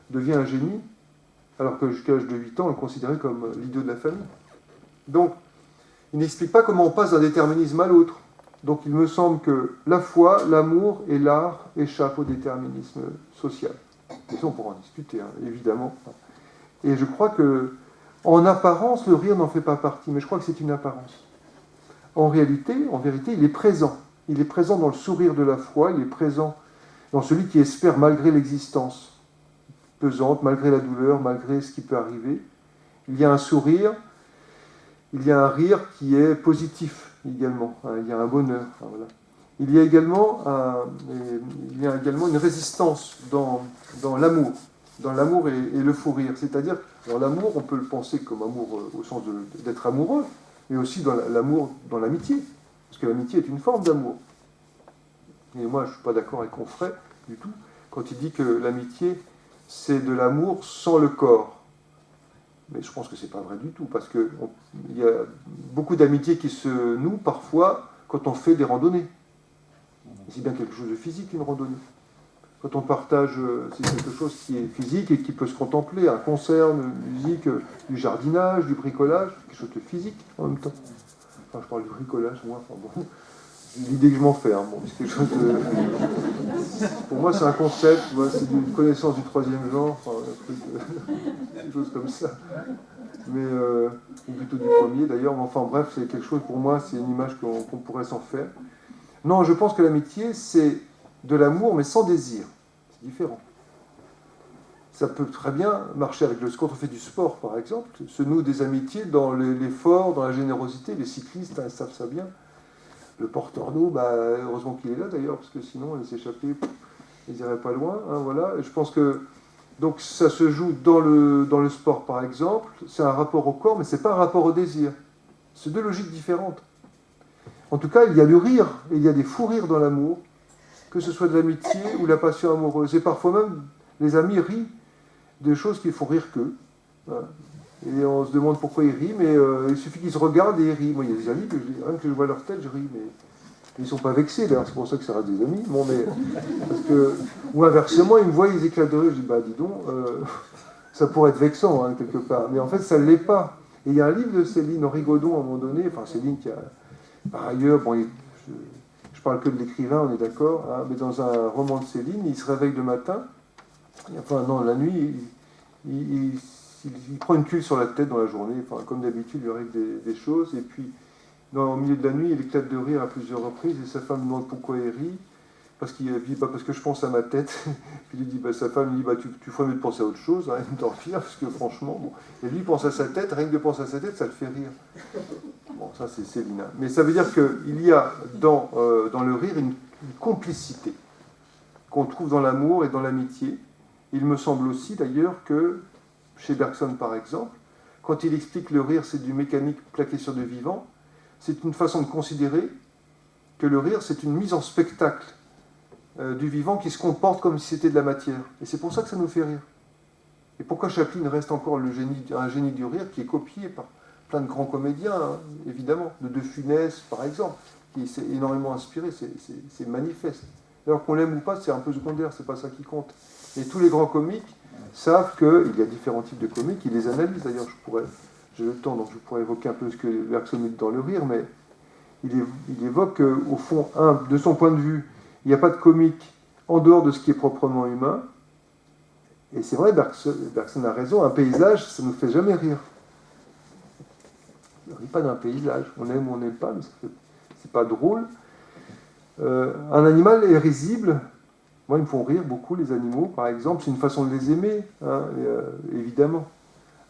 devient un génie, alors que jusqu'à l'âge de 8 ans, on le considérait comme l'idiot de la famille. Donc, il n'explique pas comment on passe d'un déterminisme à l'autre. Donc il me semble que la foi, l'amour et l'art échappent au déterminisme social. Et ça, on pourra en discuter, hein, évidemment. Et je crois que, en apparence, le rire n'en fait pas partie, mais je crois que c'est une apparence. En vérité, il est présent. Il est présent dans le sourire de la foi, il est présent dans celui qui espère malgré l'existence pesante, malgré la douleur, malgré ce qui peut arriver. Il y a un sourire, il y a un rire qui est positif également, hein, il y a un bonheur. Hein, voilà. Il y a également une résistance dans l'amour et le fou rire. C'est-à-dire, dans l'amour, on peut le penser comme amour au sens d'être amoureux, mais aussi dans l'amour, dans l'amitié. Parce que l'amitié est une forme d'amour. Et moi, je ne suis pas d'accord avec Onfray du tout, quand il dit que l'amitié, c'est de l'amour sans le corps. Mais je pense que ce n'est pas vrai du tout, parce qu'il y a beaucoup d'amitiés qui se nouent parfois quand on fait des randonnées. C'est bien quelque chose de physique, une randonnée. Quand on partage, c'est quelque chose qui est physique et qui peut se contempler. Un concert, une musique, du jardinage, du bricolage, quelque chose de physique en même temps. Enfin, je parle du bricolage, moi, enfin bon. L'idée que je m'en fais, hein, bon, c'est quelque chose de... Pour moi, c'est un concept, c'est une connaissance du troisième genre, enfin, quelque chose comme ça. Mais, ou plutôt du premier d'ailleurs, mais enfin bref, c'est quelque chose, pour moi, c'est une image qu'on pourrait s'en faire. Non, je pense que l'amitié, c'est de l'amour, mais sans désir. C'est différent. Ça peut très bien marcher avec quand on fait du sport, par exemple, se nouent des amitiés dans l'effort, dans la générosité. Les cyclistes, hein, ils savent ça bien. Le porteur d'eau, heureusement qu'il est là d'ailleurs, parce que sinon, les échappés, ils n'iraient pas loin. Hein, voilà. Et je pense que donc ça se joue dans le sport, par exemple. C'est un rapport au corps, mais ce n'est pas un rapport au désir. C'est deux logiques différentes. En tout cas, il y a du rire, et il y a des fous rires dans l'amour, que ce soit de l'amitié ou la passion amoureuse. Et parfois même, les amis rient de choses qui font rire qu'eux. Voilà. Et on se demande pourquoi ils rient, mais il suffit qu'ils se regardent et ils rient. Moi, il y a des amis, rien que je vois leur tête, je ris, mais ils ne sont pas vexés, d'ailleurs, c'est pour ça que ça reste des amis. Bon, mais, parce que, ou inversement, ils me voient, ils éclatent de rire, je dis, dis donc, ça pourrait être vexant, hein, quelque part. Mais en fait, ça ne l'est pas. Et il y a un livre de Céline Rigaudon, à un moment donné, enfin, Céline qui a, par ailleurs, bon, je parle que de l'écrivain, on est d'accord, hein, mais dans un roman de Céline, il se réveille le matin, enfin, non, la nuit, il prend une tuile sur la tête dans la journée, enfin, comme d'habitude, il lui arrive des choses, et puis, au milieu de la nuit, il éclate de rire à plusieurs reprises, et sa femme lui demande pourquoi il rit, parce qu'il dit, parce que je pense à ma tête, puis il dit, sa femme lui dit, tu ferais mieux de penser à autre chose, hein, il me rire, parce que franchement, bon. Et lui, il pense à sa tête, rien que de penser à sa tête, ça le fait rire. Bon, ça c'est Céline. Mais ça veut dire qu'il y a dans le rire une complicité qu'on trouve dans l'amour et dans l'amitié. Il me semble aussi d'ailleurs que, chez Bergson par exemple, quand il explique le rire c'est du mécanique plaqué sur du vivant, c'est une façon de considérer que le rire c'est une mise en spectacle du vivant qui se comporte comme si c'était de la matière. Et c'est pour ça que ça nous fait rire. Et pourquoi Chaplin reste encore un génie du rire qui est copié par plein de grands comédiens, hein, évidemment, de Funès par exemple, qui s'est énormément inspiré, c'est manifeste. Alors qu'on l'aime ou pas, c'est un peu secondaire, c'est pas ça qui compte. Et tous les grands comiques savent qu'il y a différents types de comiques, ils les analysent d'ailleurs, j'ai le temps, donc je pourrais évoquer un peu ce que Bergson dit dans le rire, mais il évoque qu'au fond, de son point de vue, il n'y a pas de comique en dehors de ce qui est proprement humain. Et c'est vrai, Bergson a raison, un paysage, ça ne nous fait jamais rire. On ne rit pas d'un paysage, on aime ou on n'aime pas, mais c'est pas drôle. Un animal est risible. Moi, ils me font rire beaucoup, les animaux, par exemple. C'est une façon de les aimer, hein, évidemment.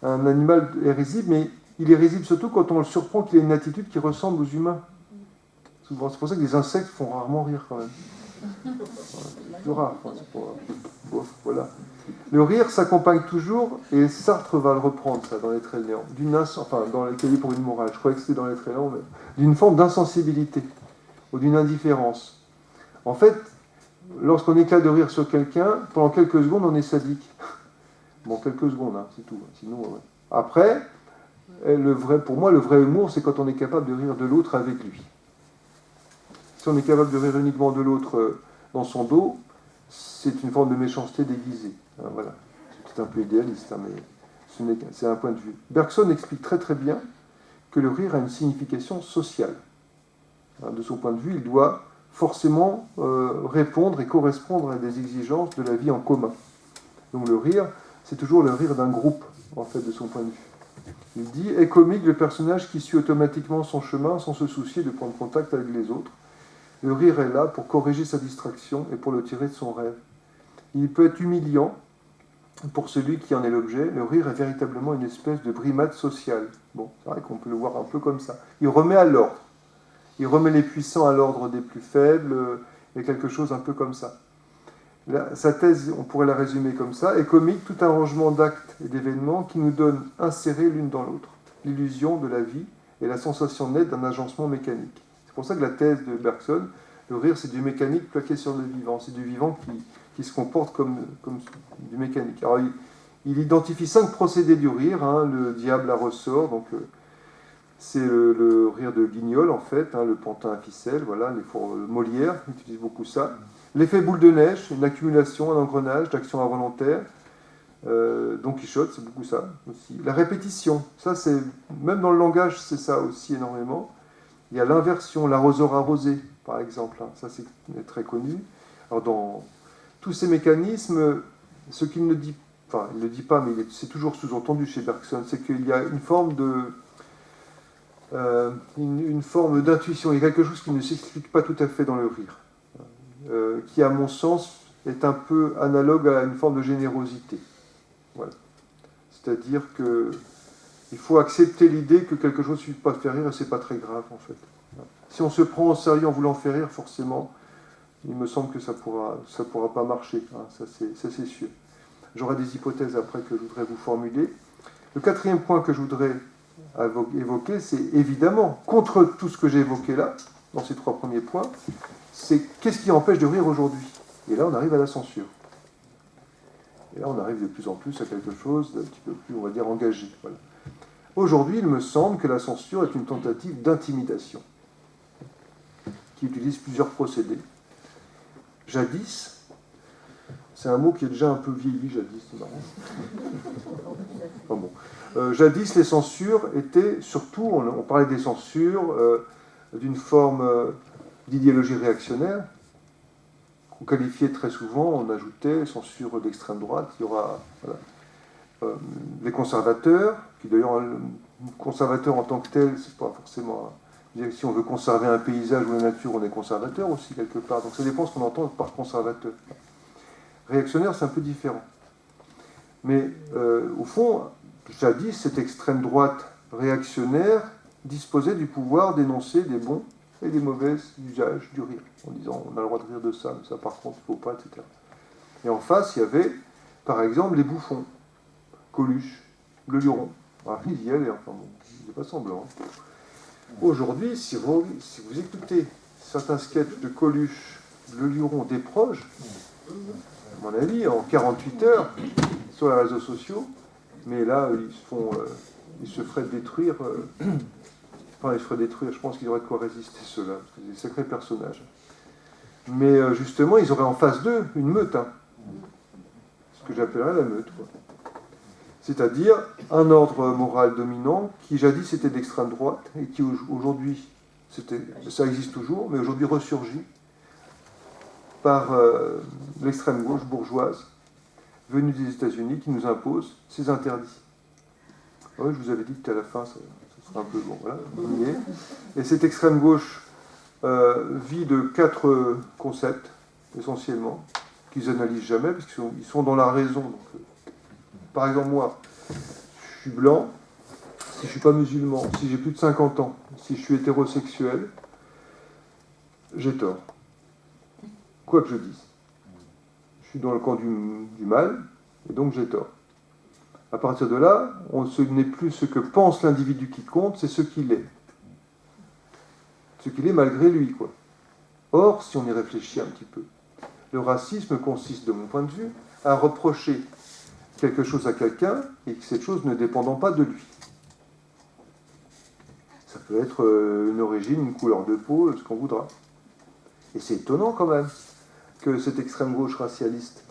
Un animal est risible, mais il est risible surtout quand on le surprend qu'il a une attitude qui ressemble aux humains. Souvent, c'est pour ça que les insectes font rarement rire, quand même. C'est plus rare. Enfin, voilà. Le rire s'accompagne toujours, et Sartre va le reprendre, ça, dans Les Traits de Néant, dans les Cahiers pour une morale, je croyais que c'était dans Les Traits de Néant, mais d'une forme d'insensibilité, ou d'une indifférence. En fait, lorsqu'on éclate de rire sur quelqu'un, pendant quelques secondes, on est sadique. Bon, quelques secondes, hein, c'est tout. Sinon, ouais. Après, pour moi, le vrai humour, c'est quand on est capable de rire de l'autre avec lui. Si on est capable de rire uniquement de l'autre dans son dos, c'est une forme de méchanceté déguisée. Hein, voilà. C'est un peu idéaliste, hein, mais c'est un point de vue. Bergson explique très très bien que le rire a une signification sociale. de son point de vue, il doit forcément répondre et correspondre à des exigences de la vie en commun. Donc le rire, c'est toujours le rire d'un groupe, en fait, de son point de vue. Il dit « Est comique le personnage qui suit automatiquement son chemin sans se soucier de prendre contact avec les autres. Le rire est là pour corriger sa distraction et pour le tirer de son rêve. Il peut être humiliant pour celui qui en est l'objet. Le rire est véritablement une espèce de brimade sociale. » Bon, c'est vrai qu'on peut le voir un peu comme ça. Il remet à l'ordre. Il remet les puissants à l'ordre des plus faibles. Il y a quelque chose un peu comme ça. Sa thèse, on pourrait la résumer comme ça, est comique tout arrangement d'actes et d'événements qui nous donnent insérés l'une dans l'autre, l'illusion de la vie et la sensation nette d'un agencement mécanique. C'est pour ça que la thèse de Bergson, le rire, c'est du mécanique plaqué sur le vivant. C'est du vivant qui se comporte comme du mécanique. Alors, il identifie 5 procédés du rire, le diable à ressort, donc c'est le rire de Guignol, en fait, le pantin à ficelle, voilà, Molière utilise beaucoup ça. L'effet boule de neige, une accumulation, un engrenage d'action involontaire. Don Quichotte, c'est beaucoup ça aussi. La répétition, ça c'est, même dans le langage, c'est ça aussi énormément. Il y a l'inversion, l'arroseur arrosé, par exemple, ça c'est très connu. Alors dans tous ces mécanismes, ce qu'il ne dit, enfin il ne dit pas, mais c'est toujours sous-entendu chez Bergson, c'est qu'il y a une forme d'intuition, il y a quelque chose qui ne s'explique pas tout à fait dans le rire. Qui, à mon sens, est un peu analogue à une forme de générosité. Voilà. C'est-à-dire qu'il faut accepter l'idée que quelque chose ne suffit pas de faire rire et c'est pas très grave, en fait. Si on se prend au sérieux en voulant faire rire, forcément, il me semble que ça pourra pas marcher. Ça, c'est sûr. J'aurai des hypothèses après que je voudrais vous formuler. Le 4e point que je voudrais évoquer, c'est évidemment, contre tout ce que j'ai évoqué là, dans ces 3 premiers points, c'est qu'est-ce qui empêche de rire aujourd'hui? Et là, on arrive à la censure. Et là, on arrive de plus en plus à quelque chose d'un petit peu plus, on va dire, engagé. Voilà. Aujourd'hui, il me semble que la censure est une tentative d'intimidation qui utilise plusieurs procédés. Jadis, c'est un mot qui est déjà un peu vieilli, jadis, c'est marrant. Enfin bon. Jadis, les censures étaient surtout, on parlait des censures d'une forme d'idéologie réactionnaire, qu'on qualifiait très souvent, on ajoutait censure d'extrême droite, il y aura les conservateurs, qui d'ailleurs, conservateur en tant que tel, c'est pas forcément... Si on veut conserver un paysage ou la nature, on est conservateur aussi, quelque part. Donc ça dépend ce qu'on entend par conservateur. Réactionnaire, c'est un peu différent. Mais au fond, jadis, cette extrême droite réactionnaire disposait du pouvoir d'énoncer des bons et des mauvais usages du rire, en disant on a le droit de rire de ça, mais ça par contre il ne faut pas, etc. Et en face, il y avait, par exemple, les bouffons, Coluche, le Luron. Alors, ils y allaient, enfin bon, il n'est pas semblant. Aujourd'hui, si vous écoutez certains sketchs de Coluche, le Luron, des proches, à mon avis, en 48 heures, sur les réseaux sociaux, mais là, ils se feraient détruire... Enfin, ils se feraient détruire, je pense qu'ils auraient de quoi résister, ceux-là, parce que c'est des sacrés personnages. Mais justement, ils auraient en face d'eux une meute, ce que j'appellerais la meute, quoi. C'est-à-dire un ordre moral dominant qui jadis était d'extrême droite et qui aujourd'hui, ça existe toujours, mais aujourd'hui ressurgit par l'extrême gauche bourgeoise venue des États-Unis qui nous impose ses interdits. Oui, je vous avais dit qu'à la fin, ça sera un peu bon, voilà. Et cette extrême gauche vit de 4 concepts, essentiellement, qu'ils n'analysent jamais, parce qu'ils sont dans la raison. Donc, par exemple, moi, je suis blanc, si je ne suis pas musulman, si j'ai plus de 50 ans, si je suis hétérosexuel, j'ai tort. Quoi que je dise. Je suis dans le camp du mal, et donc j'ai tort. À partir de là, ce n'est plus ce que pense l'individu qui compte, c'est ce qu'il est. Ce qu'il est malgré lui, quoi. Or, si on y réfléchit un petit peu, le racisme consiste, de mon point de vue, à reprocher quelque chose à quelqu'un et que cette chose ne dépendant pas de lui. Ça peut être une origine, une couleur de peau, ce qu'on voudra. Et c'est étonnant quand même que cette extrême gauche racialiste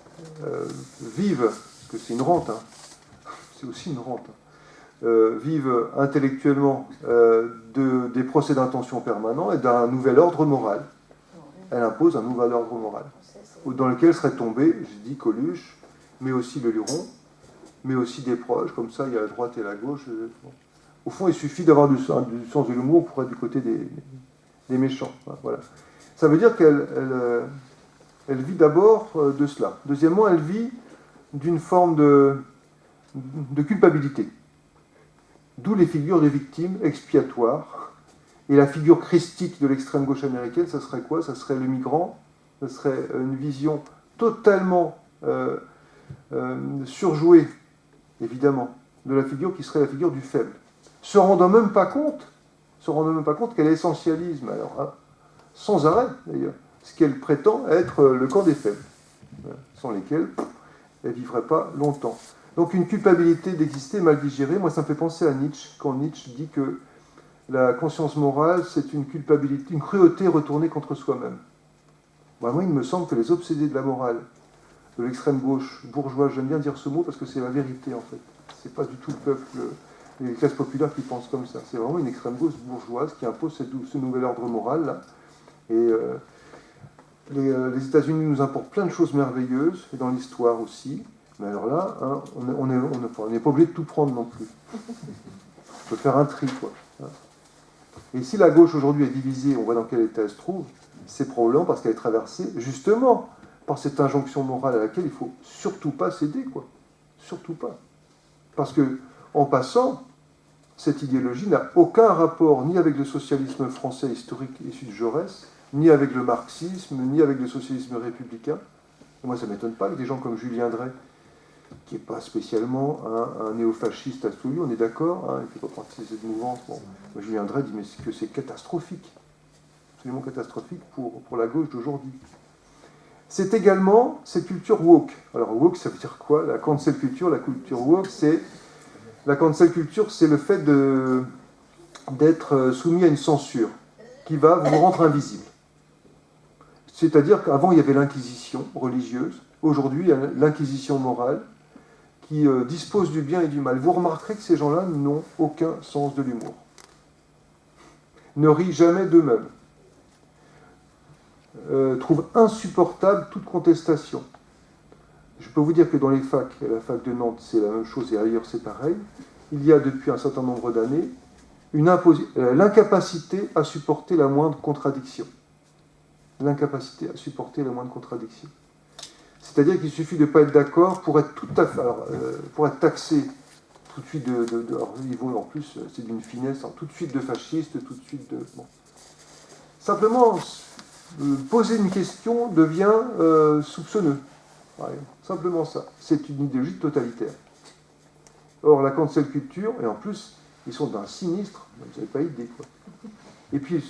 vive, que c'est une rente, c'est aussi une rente, vive intellectuellement des procès d'intention permanents et d'un nouvel ordre moral. Elle impose un nouvel ordre moral, dans lequel seraient tombés, je dis Coluche, mais aussi le Luron, mais aussi des proches, comme ça il y a la droite et la gauche. Au fond, il suffit d'avoir du sens de l'humour pour être du côté des méchants. Voilà. Ça veut dire qu'elle vit d'abord de cela. Deuxièmement, elle vit d'une forme de culpabilité. D'où les figures de victimes expiatoires. Et la figure christique de l'extrême gauche américaine, ça serait quoi? Ça serait le migrant, ça serait une vision totalement surjouée, évidemment, de la figure qui serait la figure du faible. Se rendant même pas compte qu'elle essentialisme, alors, sans arrêt d'ailleurs, ce qu'elle prétend être le camp des faibles, sans lesquels elle ne vivrait pas longtemps. Donc une culpabilité d'exister mal digérée, moi ça me fait penser à Nietzsche, quand Nietzsche dit que la conscience morale, c'est une culpabilité, une cruauté retournée contre soi-même. Moi, il me semble que les obsédés de la morale, de l'extrême gauche bourgeoise, j'aime bien dire ce mot parce que c'est la vérité en fait. C'est pas du tout le peuple, les classes populaires qui pensent comme ça. C'est vraiment une extrême gauche bourgeoise qui impose ce nouvel ordre moral là. Et les États-Unis nous importent plein de choses merveilleuses, et dans l'histoire aussi. Mais alors là, hein, on n'est pas obligé de tout prendre non plus. On peut faire un tri, quoi. Et si la gauche aujourd'hui est divisée, on voit dans quel état elle se trouve, c'est probablement parce qu'elle est traversée justement par cette injonction morale à laquelle il ne faut surtout pas céder, quoi. Surtout pas. Parce que, en passant, cette idéologie n'a aucun rapport ni avec le socialisme français historique issu de Jaurès, ni avec le marxisme, ni avec le socialisme républicain. Et moi, ça ne m'étonne pas que des gens comme Julien Drey, qui n'est pas spécialement un néofasciste absolu, on est d'accord, hein, il ne fait pas partie de cette mouvance. Bon, Julien Drey dit mais que c'est catastrophique, absolument catastrophique pour la gauche d'aujourd'hui. C'est également cette culture woke. Alors woke, ça veut dire quoi? La cancel culture, la culture woke, la cancel culture, c'est le fait d'être soumis à une censure qui va vous rendre invisible. C'est-à-dire qu'avant, il y avait l'inquisition religieuse. Aujourd'hui, il y a l'inquisition morale qui dispose du bien et du mal. Vous remarquerez que ces gens-là n'ont aucun sens de l'humour. Ne rient jamais d'eux-mêmes. Trouvent insupportable toute contestation. Je peux vous dire que dans les facs, à la fac de Nantes, c'est la même chose et ailleurs c'est pareil, il y a depuis un certain nombre d'années l'incapacité à supporter la moindre contradiction. L'incapacité à supporter la moindre contradiction. C'est-à-dire qu'il suffit de ne pas être d'accord pour être tout à fait, pour être taxé tout de suite alors, niveau, en plus, c'est d'une finesse, tout de suite de fasciste, tout de suite de... Bon. Simplement, poser une question devient soupçonneux. Ouais, simplement ça. C'est une idéologie totalitaire. Or, la cancel culture, et en plus, ils sont d'un sinistre, vous n'avez pas idée, quoi. Et puis,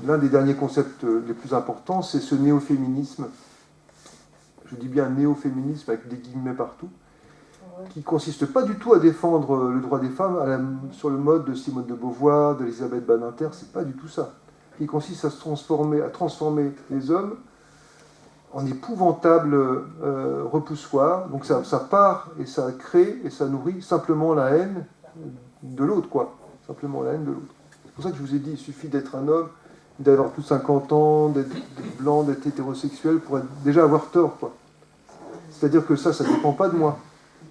l'un des derniers concepts les plus importants, c'est ce néo-féminisme. Je dis bien néo-féminisme avec des guillemets partout, qui ne consiste pas du tout à défendre le droit des femmes sur le mode de Simone de Beauvoir, d'Elisabeth Badinter, c'est pas du tout ça. Qui consiste à transformer les hommes en épouvantables repoussoirs. Donc ça part et ça crée et ça nourrit simplement la haine de l'autre, quoi. Simplement la haine de l'autre. C'est pour ça que je vous ai dit, il suffit d'être un homme, d'avoir plus de 50 ans, d'être blanc, d'être hétérosexuel pour déjà avoir tort, quoi. C'est-à-dire que ça ne dépend pas de moi.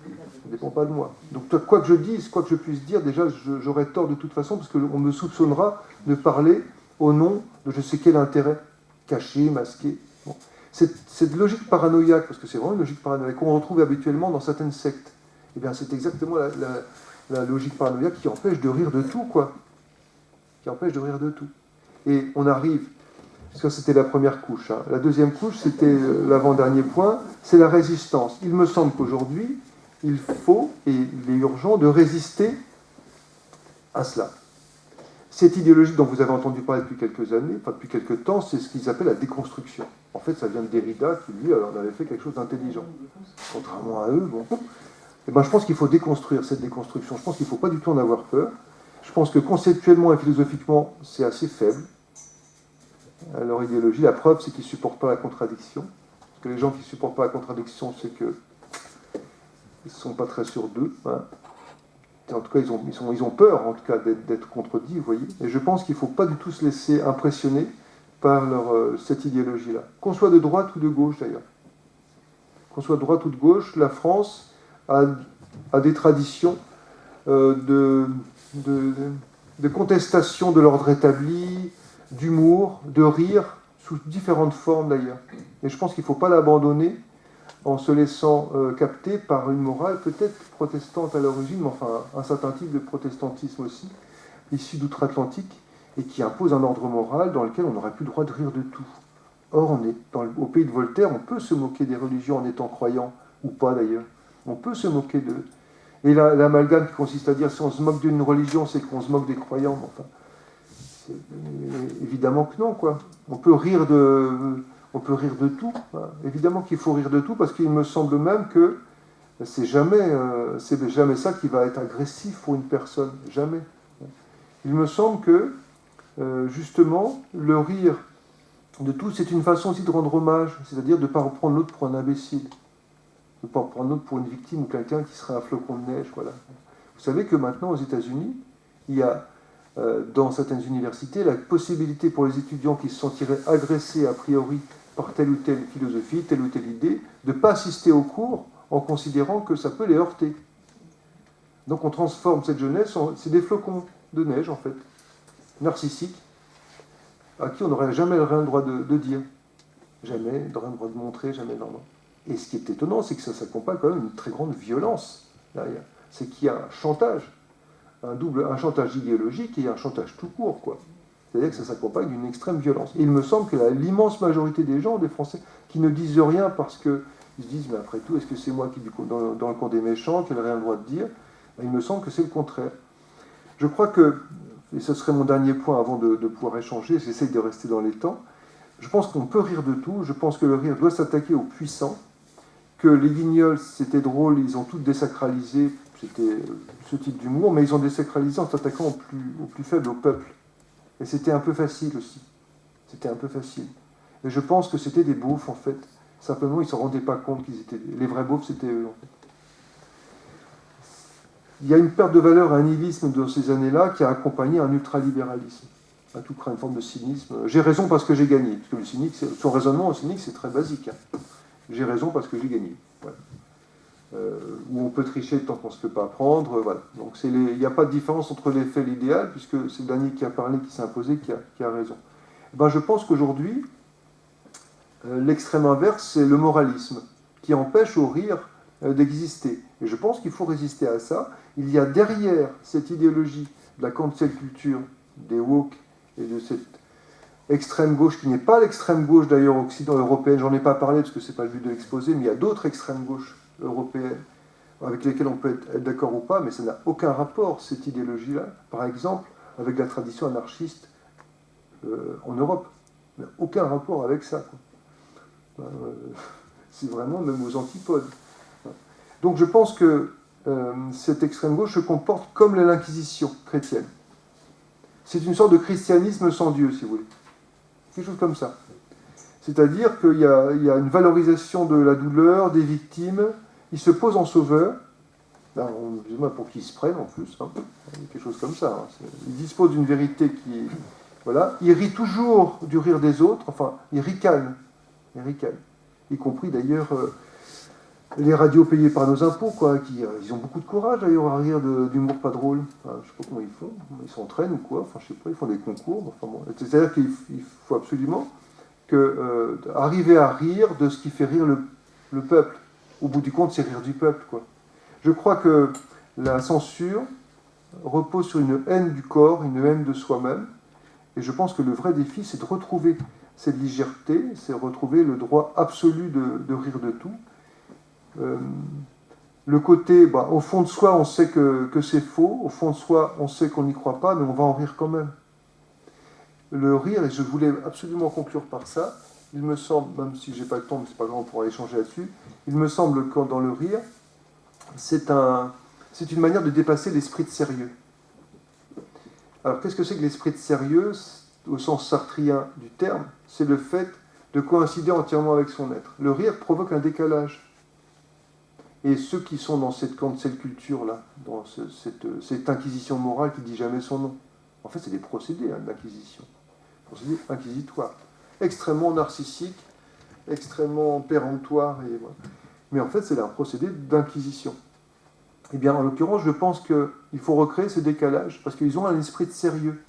Ça ne dépend pas de moi. Donc quoi que je dise, quoi que je puisse dire, déjà j'aurai tort de toute façon parce qu'on me soupçonnera de parler au nom de je sais quel intérêt caché, masqué. Bon. Cette logique paranoïaque, parce que c'est vraiment une logique paranoïaque qu'on retrouve habituellement dans certaines sectes, eh bien c'est exactement la logique paranoïaque qui empêche de rire de tout, quoi. Qui empêche de rire de tout. Et on arrive, parce que c'était la première couche, hein. La deuxième couche, c'était l'avant-dernier point, c'est la résistance. Il me semble qu'aujourd'hui, il faut, et il est urgent, de résister à cela. Cette idéologie dont vous avez entendu parler depuis quelques années, enfin depuis quelques temps, c'est ce qu'ils appellent la déconstruction. En fait, ça vient de Derrida, qui lui en avait fait quelque chose d'intelligent. Contrairement à eux, bon. Et ben, je pense qu'il faut déconstruire cette déconstruction. Je pense qu'il ne faut pas du tout en avoir peur. Je pense que conceptuellement et philosophiquement, c'est assez faible. Leur idéologie, la preuve, c'est qu'ils ne supportent pas la contradiction. Parce que les gens qui ne supportent pas la contradiction, c'est qu'ils ne sont pas très sûrs d'eux. Hein. En tout cas, ils ont peur, en tout cas, d'être contredits, vous voyez. Et je pense qu'il ne faut pas du tout se laisser impressionner par cette idéologie-là. Qu'on soit de droite ou de gauche, d'ailleurs. Qu'on soit de droite ou de gauche, la France a des traditions de contestation de l'ordre établi, d'humour, de rire, sous différentes formes, d'ailleurs. Et je pense qu'il ne faut pas l'abandonner en se laissant capter par une morale peut-être protestante à l'origine, mais enfin un certain type de protestantisme aussi, issu d'outre-Atlantique, et qui impose un ordre moral dans lequel on n'aurait plus le droit de rire de tout. Or, on est au pays de Voltaire, on peut se moquer des religions en étant croyant, ou pas d'ailleurs. On peut se moquer d'eux. Et l'amalgame qui consiste à dire si on se moque d'une religion, c'est qu'on se moque des croyants. Enfin, évidemment que non, quoi. On peut rire de tout. Hein. Évidemment qu'il faut rire de tout, parce qu'il me semble même que c'est jamais ça qui va être agressif pour une personne. Jamais. Il me semble que, justement, le rire de tout, c'est une façon aussi de rendre hommage, c'est-à-dire de ne pas reprendre l'autre pour un imbécile, de ne pas reprendre l'autre pour une victime ou quelqu'un qui serait un flocon de neige. Voilà. Vous savez que maintenant, aux États-Unis, il y a dans certaines universités la possibilité pour les étudiants qui se sentiraient agressés a priori par telle ou telle philosophie, telle ou telle idée, de ne pas assister au cours en considérant que ça peut les heurter. Donc on transforme cette jeunesse, c'est des flocons de neige en fait, narcissiques, à qui on n'aurait jamais rien le droit de dire, jamais rien le droit de montrer, jamais non. Et ce qui est étonnant, c'est que ça s'accompagne quand même d'une très grande violence derrière. C'est qu'il y a un chantage, un chantage idéologique et un chantage tout court, quoi. C'est-à-dire que ça s'accompagne d'une extrême violence. Et il me semble que l'immense majorité des gens, des Français, qui ne disent rien parce qu'ils se disent, mais après tout, est-ce que c'est moi qui, dans le camp des méchants, qui n'ai rien le droit de dire? Il me semble que c'est le contraire. Je crois que, et ce serait mon dernier point avant de pouvoir échanger, j'essaye de rester dans les temps, je pense qu'on peut rire de tout, je pense que le rire doit s'attaquer aux puissants, que les Guignols, c'était drôle, ils ont tout désacralisé, c'était ce type d'humour, mais ils ont désacralisé en s'attaquant au plus faible, au peuple. Et c'était un peu facile aussi. C'était un peu facile. Et je pense que c'était des beaufs, en fait. Simplement, ils ne se rendaient pas compte qu'ils étaient... Les vrais beaufs, c'était eux, en fait. Il y a une perte de valeur, un nihilisme dans ces années-là qui a accompagné un ultralibéralisme. À tout près, une forme de cynisme. J'ai raison parce que j'ai gagné. Parce que le cynique, son raisonnement au cynique, c'est très basique. Hein. J'ai raison parce que j'ai gagné. Voilà. Où on peut tricher tant qu'on ne se fait pas prendre. Voilà. Donc il n'y a pas de différence entre l'effet et l'idéal, puisque c'est le dernier qui a parlé, qui s'est imposé, qui a raison. Et ben, je pense qu'aujourd'hui, l'extrême inverse, c'est le moralisme, qui empêche au rire d'exister. Et je pense qu'il faut résister à ça. Il y a derrière cette idéologie de la cancel culture, des woke et de cette extrême gauche, qui n'est pas l'extrême gauche d'ailleurs européenne, j'en ai pas parlé parce que c'est pas le but de l'exposer, mais il y a d'autres extrêmes gauches européennes avec lesquelles on peut être d'accord ou pas, mais ça n'a aucun rapport, cette idéologie-là, par exemple, avec la tradition anarchiste en Europe. Il n'a aucun rapport avec ça. C'est vraiment même aux antipodes. Donc je pense que cette extrême gauche se comporte comme l'Inquisition chrétienne. C'est une sorte de christianisme sans Dieu, si vous voulez. Quelque chose comme ça. C'est-à-dire qu'il y a une valorisation de la douleur, des victimes. Ils se posent en sauveurs. Pour qu'ils se prennent en plus. Hein. Quelque chose comme ça. Hein. Ils disposent d'une vérité qui... Voilà. Ils rient toujours du rire des autres. Enfin, ils ricanent. Ils ricanent. Y compris d'ailleurs... les radios payées par nos impôts, quoi, ils ont beaucoup de courage d'ailleurs à rire d'humour pas drôle. Enfin, je ne sais pas comment ils font, ils s'entraînent ou quoi, enfin je sais pas, ils font des concours. Enfin, bon. C'est-à-dire qu'il faut absolument arriver à rire de ce qui fait rire le peuple. Au bout du compte, c'est rire du peuple, quoi. Je crois que la censure repose sur une haine du corps, une haine de soi-même, et je pense que le vrai défi, c'est de retrouver cette légèreté, c'est retrouver le droit absolu de rire de tout. Le côté, au fond de soi, on sait que c'est faux, au fond de soi, on sait qu'on n'y croit pas, mais on va en rire quand même. Le rire, et je voulais absolument conclure par ça, il me semble, même si j'ai pas le temps, mais c'est pas grave, on pourra échanger là-dessus, il me semble que dans le rire, c'est une manière de dépasser l'esprit de sérieux. Alors, qu'est-ce que c'est que l'esprit de sérieux, au sens sartrien du terme? C'est le fait de coïncider entièrement avec son être. Le rire provoque un décalage. et ceux qui sont dans cette cancel culture-là, dans cette inquisition morale qui ne dit jamais son nom. En fait, c'est des procédés d'inquisition, procédés inquisitoires, extrêmement narcissiques, extrêmement péremptoires, voilà. Mais en fait, c'est un procédé d'inquisition. Eh bien, en l'occurrence, je pense qu'il faut recréer ce décalage, parce qu'ils ont un esprit de sérieux.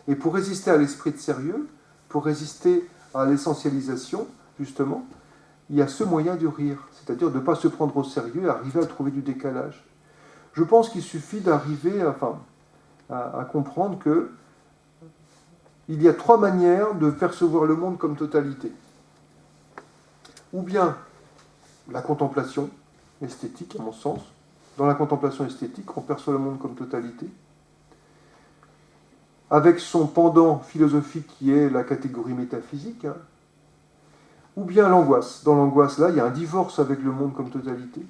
Et pour résister à l'esprit de sérieux, pour résister à l'essentialisation, justement, il y a ce moyen du rire, c'est-à-dire de ne pas se prendre au sérieux et arriver à trouver du décalage. Je pense qu'il suffit d'arriver à comprendre que il y a 3 manières de percevoir le monde comme totalité. Ou bien la contemplation esthétique, à mon sens. Dans la contemplation esthétique, on perçoit le monde comme totalité, avec son pendant philosophique qui est la catégorie métaphysique, ou bien l'angoisse. Dans l'angoisse, là, il y a un divorce avec le monde comme totalité.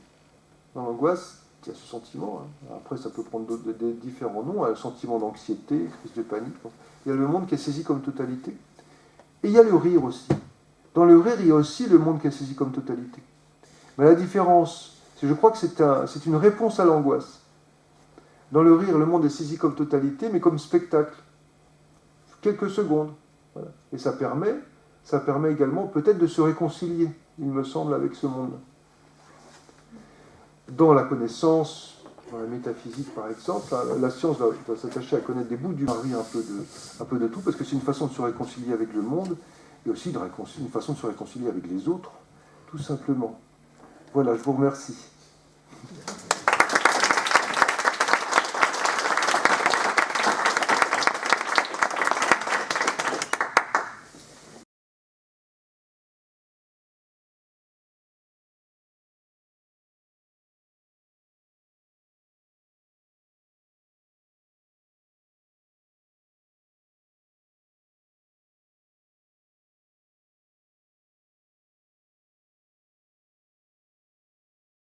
Dans l'angoisse, il y a ce sentiment, après ça peut prendre des différents noms, un sentiment d'anxiété, crise de panique. Il y a le monde qui est saisi comme totalité. Et il y a le rire aussi. Dans le rire, il y a aussi le monde qui est saisi comme totalité. Mais la différence, je crois que c'est une réponse à l'angoisse. Dans le rire, le monde est saisi comme totalité, mais comme spectacle. Quelques secondes. Voilà. Et ça permet également peut-être de se réconcilier, il me semble, avec ce monde-là. Dans la connaissance, dans la métaphysique par exemple, la science doit s'attacher à connaître des bouts du mari un peu de tout, parce que c'est une façon de se réconcilier avec le monde, et aussi une façon de se réconcilier avec les autres, tout simplement. Voilà, je vous remercie.